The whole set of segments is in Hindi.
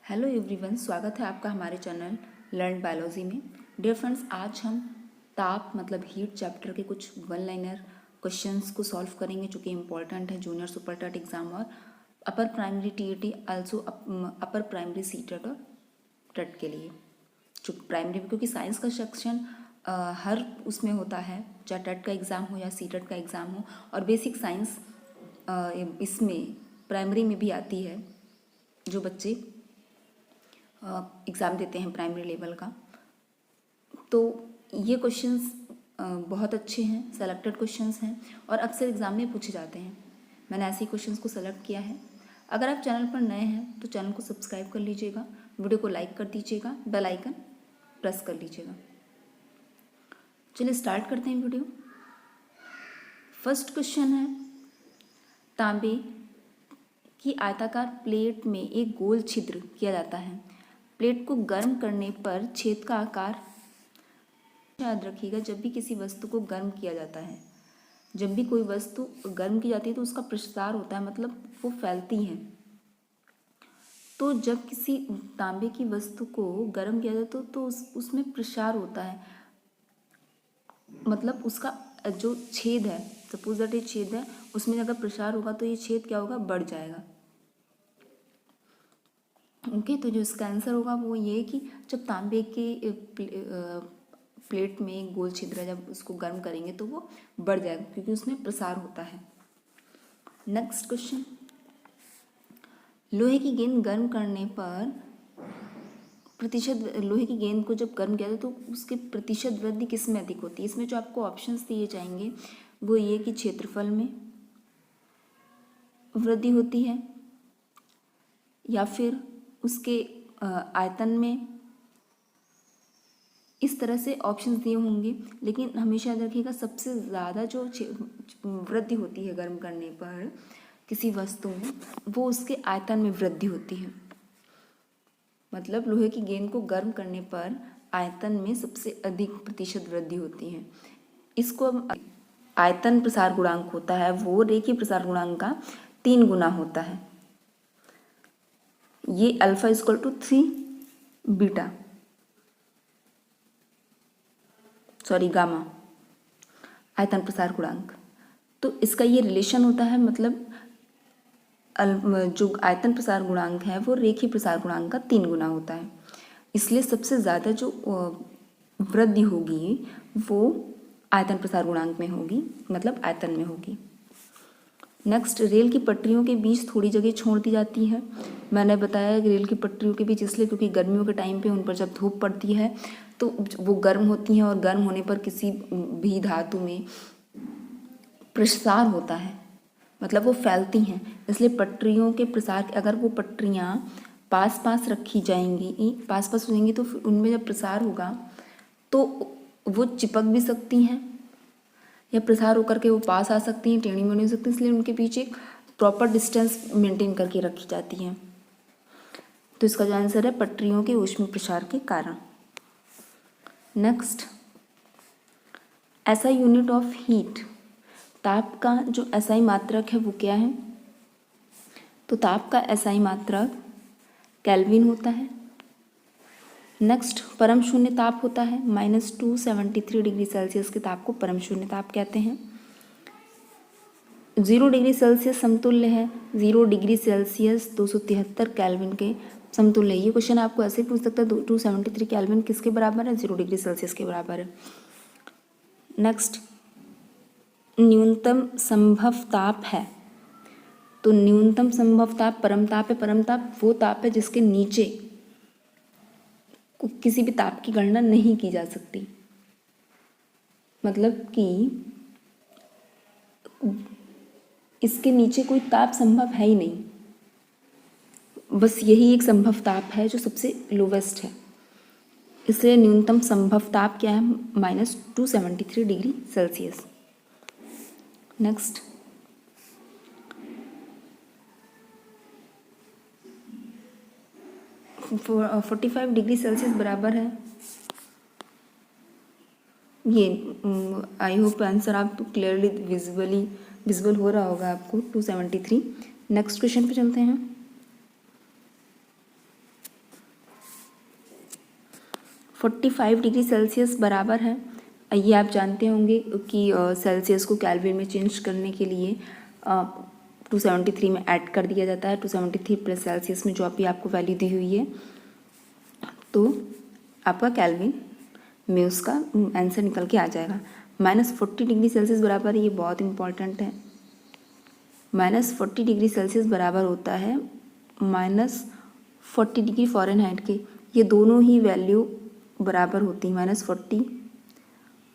हेलो एवरीवन, स्वागत है आपका हमारे चैनल लर्न बायोलॉजी में। डियर फ्रेंड्स, आज हम ताप मतलब हीट चैप्टर के कुछ वन लाइनर क्वेश्चंस को सॉल्व करेंगे जो कि इम्पॉर्टेंट है जूनियर सुपर टेट एग्जाम और upper primary TET, also upper primary CTET और टेट के लिए। जो प्राइमरी, क्योंकि साइंस का सेक्शन हर उसमें होता है, चाहे टेट का एग्ज़ाम हो या सीटेट का एग्ज़ाम हो, और बेसिक साइंस इसमें प्राइमरी में भी आती है जो बच्चे एग्ज़ाम देते हैं प्राइमरी लेवल का। तो ये क्वेश्चंस बहुत अच्छे हैं, सेलेक्टेड क्वेश्चंस हैं और अक्सर एग्ज़ाम में पूछे जाते हैं। मैंने ऐसे ही क्वेश्चंस को सेलेक्ट किया है। अगर आप चैनल पर नए हैं तो चैनल को सब्सक्राइब कर लीजिएगा, वीडियो को लाइक कर दीजिएगा, बेल आइकन प्रेस कर लीजिएगा। चलिए स्टार्ट करते हैं वीडियो। फर्स्ट क्वेश्चन है, तांबे की आयताकार प्लेट में एक गोल छिद्र किया जाता है। प्लेट को गर्म करने पर छेद का आकार, याद रखिएगा, जब भी किसी वस्तु को गर्म किया जाता है, जब भी कोई वस्तु गर्म की जाती है तो उसका प्रसार होता है, मतलब वो फैलती है। तो जब किसी तांबे की वस्तु को गर्म किया जाता है तो उसमें प्रसार होता है, मतलब उसका जो छेद है, सपोज दैट ये छेद है, उसमें अगर प्रसार होगा तो ये छेद क्या होगा, बढ़ जाएगा। ओके, तो जो इसका आंसर होगा वो ये कि जब तांबे के प्लेट में गोल छिद्र है, जब उसको गर्म करेंगे तो वो बढ़ जाएगा क्योंकि उसमें प्रसार होता है। नेक्स्ट क्वेश्चन, लोहे की गेंद गर्म करने पर प्रतिशत, लोहे की गेंद को जब गर्म किया जाता है तो उसके प्रतिशत वृद्धि किस में अधिक होती है? इसमें जो आपको ऑप्शंस दिए जाएंगे वो ये कि क्षेत्रफल में वृद्धि होती है या फिर उसके आयतन में, इस तरह से ऑप्शंस दिए होंगे। लेकिन हमेशा याद रखिएगा सबसे ज़्यादा जो वृद्धि होती है गर्म करने पर किसी वस्तु में, वो उसके आयतन में वृद्धि होती है। मतलब लोहे की गेंद को गर्म करने पर आयतन में सबसे अधिक प्रतिशत वृद्धि होती है। इसको आयतन प्रसार गुणांक होता है, वो रेखीय प्रसार गुणांक का 3 गुना होता है। ये alpha equal to 3 beta, sorry gamma, आयतन प्रसार गुणांक। तो इसका ये रिलेशन होता है, मतलब जो आयतन प्रसार गुणांक है वो रेखीय प्रसार गुणांक का 3 गुना होता है। इसलिए सबसे ज़्यादा जो वृद्धि होगी वो आयतन प्रसार गुणांक में होगी, मतलब आयतन में होगी। नेक्स्ट, रेल की पटरियों के बीच थोड़ी जगह छोड़ दी जाती है। मैंने बताया कि रेल की पटरियों के बीच इसलिए क्योंकि गर्मियों के टाइम पे उन पर जब धूप पड़ती है तो वो गर्म होती हैं और गर्म होने पर किसी भी धातु में प्रसार होता है, मतलब वो फैलती हैं। इसलिए पटरियों के प्रसार, अगर वो पटरियाँ पास पास रखी जाएंगी, पास पास हो जाएंगी, तो उनमें जब प्रसार होगा तो वो चिपक भी सकती हैं या प्रसार होकर के वो पास आ सकती हैं, टेढ़ी मेढ़ी हो सकती हैं। इसलिए उनके बीच एक प्रॉपर डिस्टेंस मेंटेन करके रखी जाती हैं। तो इसका जो आंसर है पटरियों के ऊष्मीय प्रसार के कारण। Next, SI unit of heat, ताप का जो एसआई मात्रक है वो क्या है? तो ताप का एसआई मात्रक केल्विन होता है। नेक्स्ट, परम शून्य ताप होता है -273 डिग्री सेल्सियस के ताप को परम शून्य ताप कहते हैं। 0 डिग्री सेल्सियस समतुल्य है 0 डिग्री सेल्सियस 273 केल्विन के समतुल्य है। ये क्वेश्चन आपको ऐसे पूछ सकता है 273 केल्विन किसके बराबर है? 0 डिग्री सेल्सियस के बराबर है। नेक्स्ट, न्यूनतम संभव ताप है, तो न्यूनतम संभव ताप परम ताप है। परम ताप वो ताप है जिसके नीचे किसी भी ताप की गणना नहीं की जा सकती, मतलब कि इसके नीचे कोई ताप संभव है ही नहीं, बस यही एक संभव ताप है जो सबसे लोवेस्ट है। इसलिए न्यूनतम संभव ताप क्या है? -273 डिग्री सेल्सियस। नेक्स्ट, फो 45 डिग्री सेल्सियस बराबर है, ये आई होप आंसर आपको क्लियरली विजिबल हो रहा होगा आपको, 273। नेक्स्ट क्वेश्चन पे चलते हैं। 45 डिग्री सेल्सियस बराबर है, ये आप जानते होंगे कि सेल्सियस को केल्विन में चेंज करने के लिए 273 में ऐड कर दिया जाता है। 273 प्लस सेल्सियस में जो अभी आपको वैल्यू दी हुई है, तो आपका केल्विन में उसका आंसर निकल के आ जाएगा। -40 डिग्री सेल्सियस बराबर, ये बहुत इंपॉर्टेंट है। -40 डिग्री सेल्सियस बराबर होता है -40 डिग्री फ़ारेनहाइट के। ये दोनों ही वैल्यू बराबर होती हैं, -40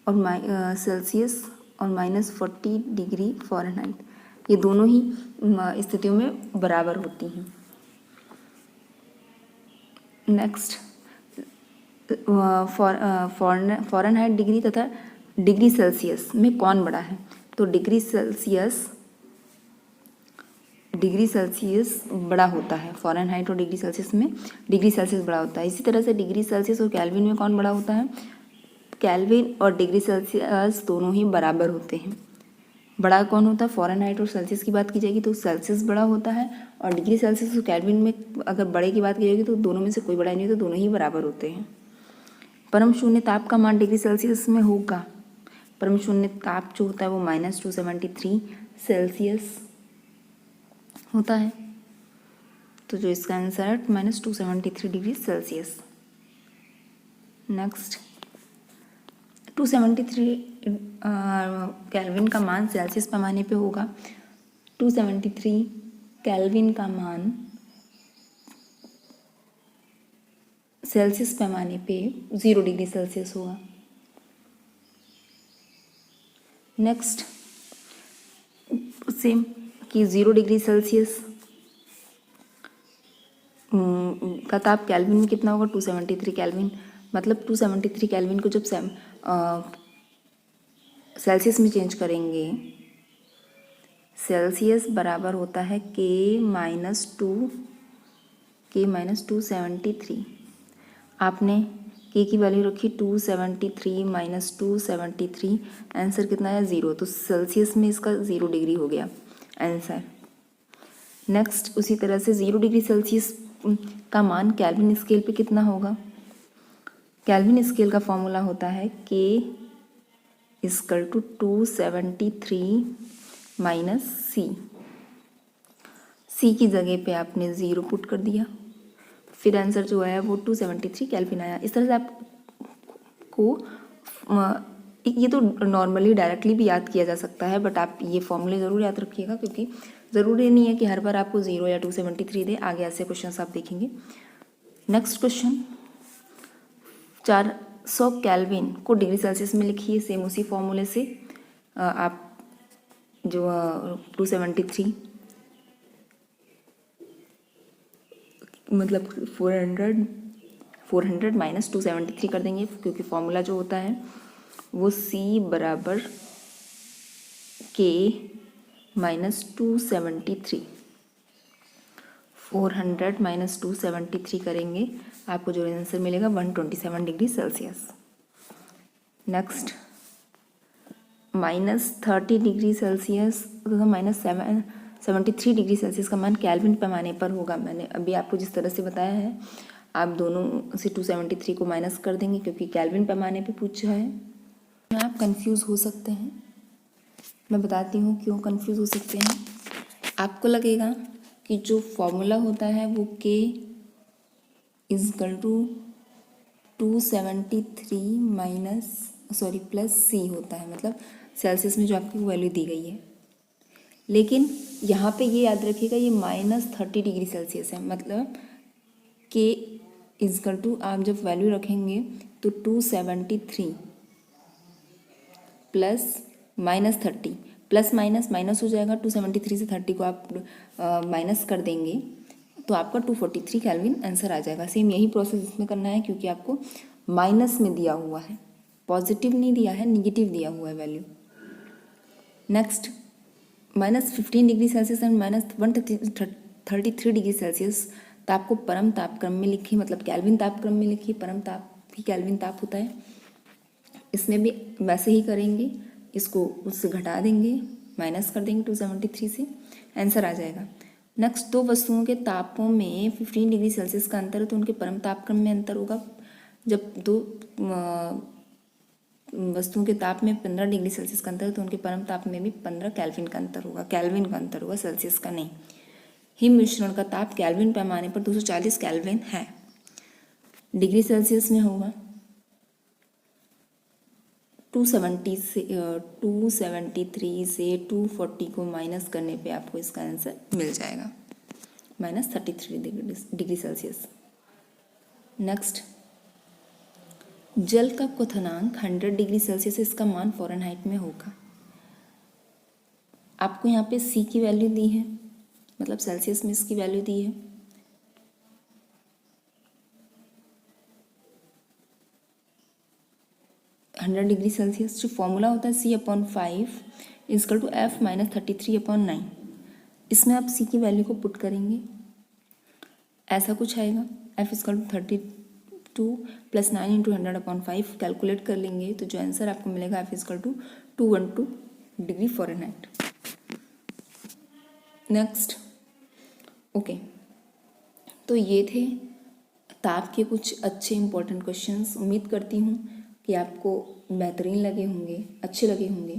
और सेल्सियस और -40 डिग्री फ़ारेनहाइट, ये दोनों ही स्थितियों में बराबर होती हैं। नेक्स्ट, फ़ारेनहाइट डिग्री तथा डिग्री सेल्सियस में कौन बड़ा है? तो डिग्री सेल्सियस बड़ा होता है। फ़ारेनहाइट और डिग्री सेल्सियस में डिग्री सेल्सियस बड़ा होता है। इसी तरह से डिग्री सेल्सियस और केल्विन में कौन बड़ा होता है? केल्विन और डिग्री सेल्सियस दोनों ही बराबर होते हैं। बड़ा कौन होता है? फ़ारेनहाइट और सेल्सियस की बात की जाएगी तो सेल्सियस बड़ा होता है, और डिग्री सेल्सियस और केल्विन में अगर बड़े की बात की जाएगी तो दोनों में से कोई बड़ा नहीं होता, दोनों ही बराबर होते हैं। परम शून्य ताप का मान डिग्री सेल्सियस में होगा। परम शून्य ताप जो होता है वो -273 सेल्सियस होता है। तो जो इसका आंसर है -273 डिग्री सेल्सियस। नेक्स्ट, 273 केल्विन का मान सेल्सियस पैमाने पे होगा। 273 केल्विन का मान सेल्सियस पैमाने पे 0 डिग्री सेल्सियस होगा। नेक्स्ट, सेम कि 0 डिग्री सेल्सियस का ताप केल्विन में कितना होगा? 273 केल्विन। मतलब 273 केल्विन को जब सेल्सियस में चेंज करेंगे, सेल्सियस बराबर होता है K-273। आपने K की वैल्यू रखी 273 - 273, आंसर कितना है? 0। तो सेल्सियस में इसका 0 डिग्री हो गया आंसर। नेक्स्ट, उसी तरह से 0 डिग्री सेल्सियस का मान केल्विन स्केल पे कितना होगा? केल्विन स्केल का फॉर्मूला होता है K = 273 - C। C की जगह पे आपने 0 पुट कर दिया, फिर आंसर जो आया वो 273 केल्विन आया। इस तरह से आपको ये तो नॉर्मली डायरेक्टली भी याद किया जा सकता है, बट आप ये फॉर्मूले ज़रूर याद रखिएगा, क्योंकि ज़रूरी नहीं है कि हर बार आपको 0 या 273 दे। आगे ऐसे क्वेश्चन आप देखेंगे। नेक्स्ट क्वेश्चन, 400 केल्विन को डिग्री सेल्सियस में लिखिए सेम उसी फॉर्मूले से। आप जो 273 मतलब 400 - 273 कर देंगे, क्योंकि फॉर्मूला जो होता है वो C बराबर K - 273। 400 - 273 करेंगे, आपको जो आंसर मिलेगा 127 degree Celsius. Next, -30 degree Celsius तथा -73 डिग्री सेल्सियस का मान केल्विन पैमाने पर होगा। मैंने अभी आपको जिस तरह से बताया है, आप दोनों से 273 को माइनस कर देंगे, क्योंकि केल्विन पैमाने पे पूछा है। आप कंफ्यूज हो सकते हैं, मैं बताती हूँ क्यों कंफ्यूज हो सकते हैं। आपको लगेगा कि जो फॉर्मूला होता है वो K = 273 प्लस C होता है, मतलब सेल्सियस में जो आपकी वैल्यू दी गई है। लेकिन यहाँ पे ये याद रखिएगा, ये -30 डिग्री सेल्सियस है। मतलब K = आप जब वैल्यू रखेंगे तो 273 प्लस -30, प्लस माइनस हो जाएगा। 273 से 30 को आप माइनस कर देंगे तो आपका 243 केल्विन आंसर आ जाएगा। सेम यही प्रोसेस इसमें करना है, क्योंकि आपको माइनस में दिया हुआ है, पॉजिटिव नहीं दिया है, निगेटिव दिया हुआ है value. Next, -15 degree Celsius and -133 degree Celsius ताप को परम तापक्रम में लिखिए, मतलब केल्विन तापक्रम में लिखिए। परम ताप भी केल्विन ताप होता है। इसमें भी वैसे ही करेंगे, इसको उससे घटा देंगे, माइनस कर देंगे 273 से, आंसर आ जाएगा। नेक्स्ट, दो वस्तुओं के तापों में 15 डिग्री सेल्सियस का अंतर है तो उनके परम तापक्रम में अंतर होगा जब दो वस्तुओं के ताप में 15 डिग्री सेल्सियस का अंतर है तो उनके परम ताप में भी 15 केल्विन का अंतर होगा, केल्विन का अंतर होगा, सेल्सियस का नहीं। हिम मिश्रण का ताप केल्विन पैमाने पर 240 केल्विन है, डिग्री सेल्सियस में होगा 273 से 240 को माइनस करने पे आपको इसका आंसर मिल जाएगा, -33 डिग्री सेल्सियस। नेक्स्ट, जल का क्वथनांक 100 डिग्री सेल्सियस, इसका मान फ़ारेनहाइट में होगा। आपको यहाँ पे C की वैल्यू दी है, मतलब सेल्सियस में इसकी वैल्यू दी है। हंड्रेड डिग्री सेल्सियस जो फॉर्मूला होता है C/5 = F-33/9। इसमें आप C की वैल्यू को पुट करेंगे, ऐसा कुछ आएगा, F = 32 + 9 × 100/5 कैलकुलेट कर लेंगे तो जो आंसर आपको मिलेगा F = 212 degree Fahrenheit. Next, okay, तो ये थे ताप के कुछ अच्छे इंपॉर्टेंट क्वेश्चंस। उम्मीद करती हूँ कि आपको बेहतरीन लगे होंगे, अच्छे लगे होंगे।